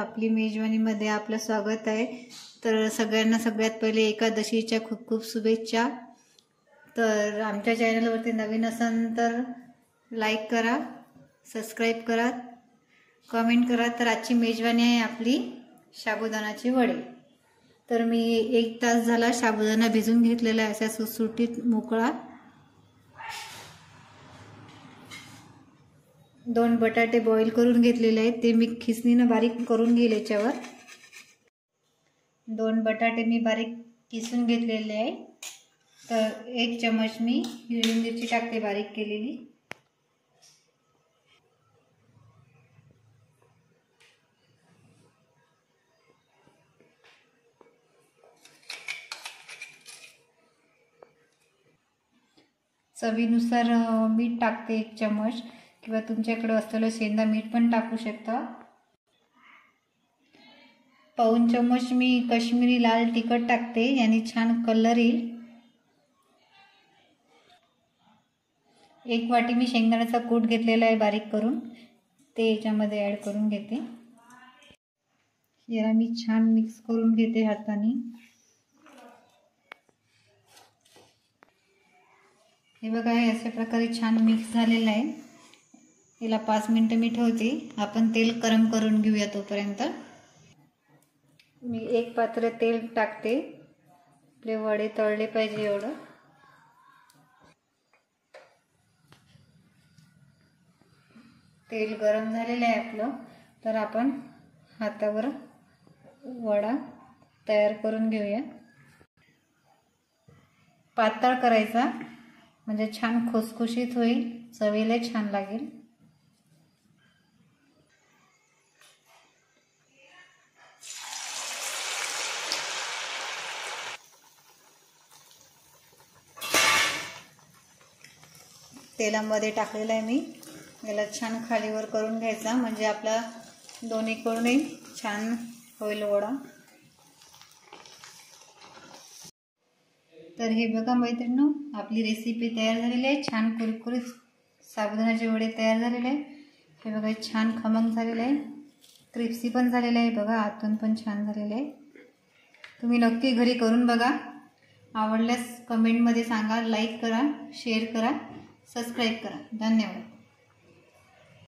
आपली मेजवानीमध्ये आपलं स्वागत आहे। तर सगळ्यांना सगळ्यात पहिले एकादशीच्या खूप खूप शुभेच्छा। तर आमच्या चॅनलवरती नवीन असाल तर लाईक करा, सबस्क्राइब करा, कमेंट करा। तर आजची मेजवानी आहे आपली साबुदाण्याचे वडे। तर मी 1 तास झाला साबुदाणा भिजून घेतलेला आहे, असा सुटसुटीत मोकळा। 2 बटाटे बॉईल करून घेतलेले आहेत, ते मी खिसणीने बारीक करून घेईल याच्यावर। 2 बटाटे मी बारीक किसून घेतलेले आहे। तर 1 चमच मी हिरवी मिरची टाकते बारीक केलेली। चवीनुसार मीठ टाकते 1 चमच, किंवा तुमच्याकडे असलेलं सेंधा मीठ पण टाकू शकता। पाऊण चमच मी काश्मीरी लाल तिखट टाकते, याने छान कलर येईल। 1 वाटी मी शेंगदाण्याचा कूट घेतलेला आहे बारीक करून, ते याच्यामध्ये ॲड करून घेते। याला मी छान मिक्स करून घेते हाताने। हे बघा, हे अशा प्रकारे छान मिक्स झालेलं आहे। याला 5 मिनिटं मी ठेवते, आपण तेल गरम करून घेऊया तोपर्यंत। मी 1 पात्र तेल टाकते, आपले वडे तळले पाहिजे एवढं। तेल गरम झालेलं आहे आपलं, तर आपण हातावर वडा तयार करून घेऊया। पातळ करायचा, म्हणजे छान खुसखुशीत होईल, चवीला छान लागेल। तेलामध्ये टाकलेला आहे मी, याला छान खालीवर करून घ्यायचा, म्हणजे आपला दोन्हीकडूनही छान होईल वडा। तर हे बघा मैत्रिणींनो, आपली रेसिपी तयार झालेली आहे। छान कुरकुरीत साबुदाण्याचे वडे तयार झालेले आहे। हे बघा, छान खमंग झालेले आहे, क्रिस्पी पण झालेले आहे। बघा, आतून पण छान झालेले आहे। तुम्ही नक्की घरी करून बघा। आवडल्यास कमेंटमध्ये सांगा, लाईक करा, शेअर करा, सबस्क्राइब करा। धन्यवाद।